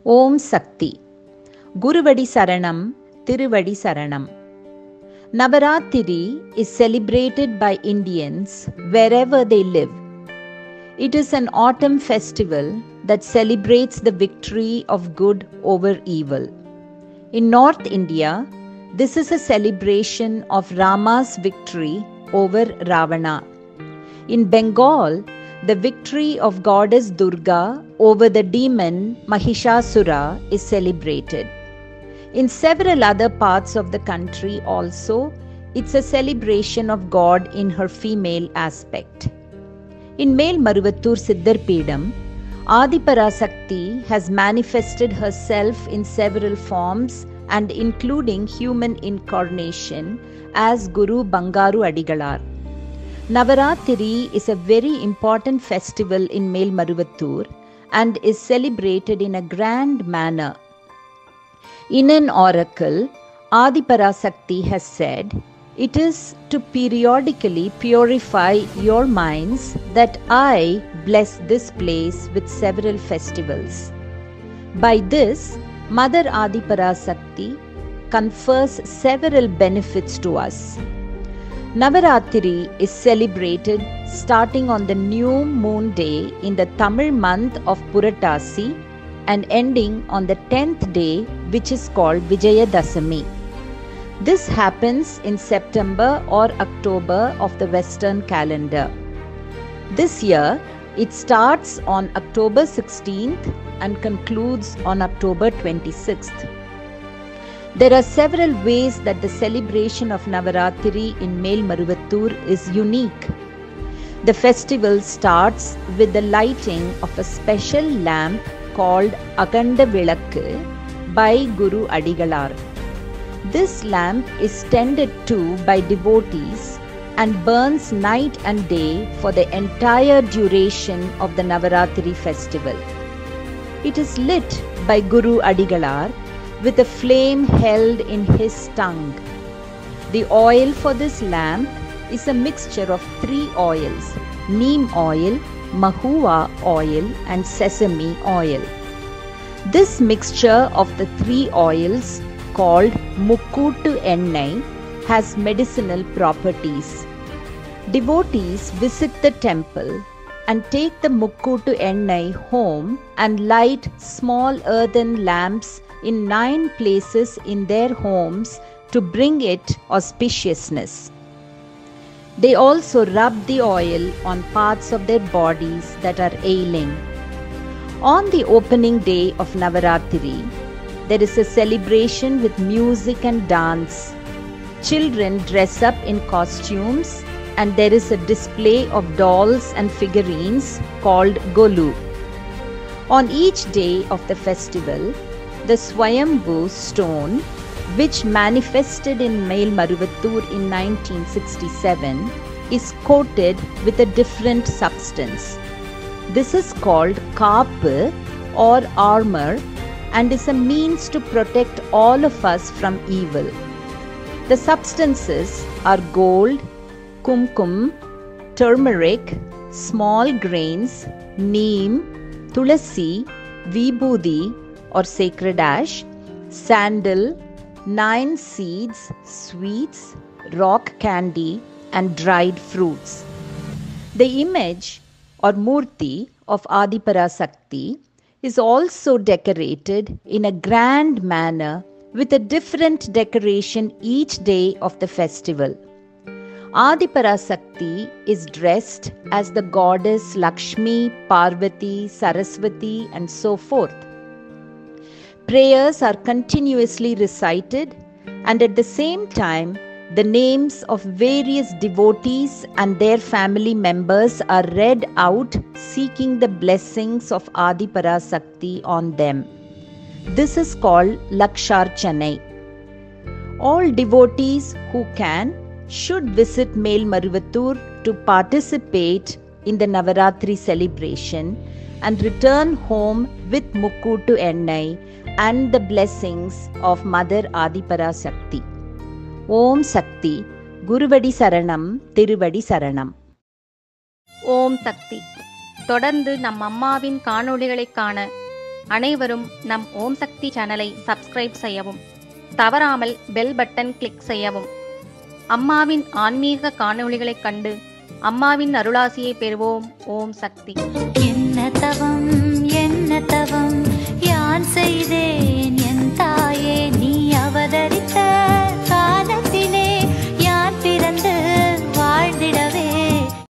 Om Sakti. Guruvadi Saranam, Tiruvadi Saranam. Navaratri is celebrated by Indians wherever they live. It is an autumn festival that celebrates the victory of good over evil. In North India, this is a celebration of Rama's victory over Ravana. In Bengal, the victory of goddess Durga over the demon Mahishasura is celebrated. In several other parts of the country also, it's a celebration of God in her female aspect. In Melmaruvattur Siddharpeedam, Adiparasakti has manifested herself in several forms and including human incarnation as Guru Bangaru Adigalar. Navaratri is a very important festival in Melmaruvattur and is celebrated in a grand manner. In an oracle, Adiparasakti has said, "It is to periodically purify your minds that I bless this place with several festivals." By this, Mother Adiparasakti confers several benefits to us. Navaratri is celebrated starting on the new moon day in the Tamil month of Puratasi and ending on the 10th day, which is called Vijayadasami. This happens in September or October of the Western calendar. This year, it starts on October 16th and concludes on October 26th. There are several ways that the celebration of Navaratri in Melmaruvattur is unique. The festival starts with the lighting of a special lamp called Aganda Vilakku by Guru Adigalar. This lamp is tended to by devotees and burns night and day for the entire duration of the Navaratri festival. It is lit by Guru Adigalar with a flame held in his tongue. The oil for this lamp is a mixture of 3 oils: neem oil, mahua oil and sesame oil. This mixture of the 3 oils, called Mukkuttu Ennai, has medicinal properties. Devotees visit the temple and take the Mukkuttu Ennai home and light small earthen lamps in 9 places in their homes to bring it auspiciousness. They also rub the oil on parts of their bodies that are ailing. On the opening day of Navaratri, there is a celebration with music and dance. Children dress up in costumes and there is a display of dolls and figurines called Golu. On each day of the festival, the Swayambhu stone, which manifested in Melmaruvattur in 1967, is coated with a different substance. This is called Kaappu or armor and is a means to protect all of us from evil. The substances are gold, kumkum, turmeric, small grains, neem, tulasi, vibhuti or sacred ash, sandal, 9 seeds, sweets, rock candy and dried fruits. The image or murti of Adiparasakti is also decorated in a grand manner with a different decoration each day of the festival. Adiparasakti is dressed as the goddess Lakshmi, Parvati, Saraswati and so forth. Prayers are continuously recited and at the same time the names of various devotees and their family members are read out seeking the blessings of Adiparasakti on them. This is called Laksharchanai. All devotees who can should visit Melmaruvattur to participate in the Navaratri celebration and return home with Mukkuttu Ennai and the blessings of Mother Adiparasakti. Om Sakti, Guruvadi Saranam, Tiruvadi Saranam. ஓம் சக்தி. தொடர்ந்து நம் அம்மாவின் காணொளிகளை காண அனைவரும் நம் ஓம் சக்தி சேனலை subscribe செய்யவும், தவறாமல் bell button click செய்யவும். அம்மாவின் ஆன்மீக காணொளிகளைக் கண்டு அம்மாவின் அருளாசியை பெறுவோம். ஓம் சக்தி. என்ன தவம் யான் செய்தேன்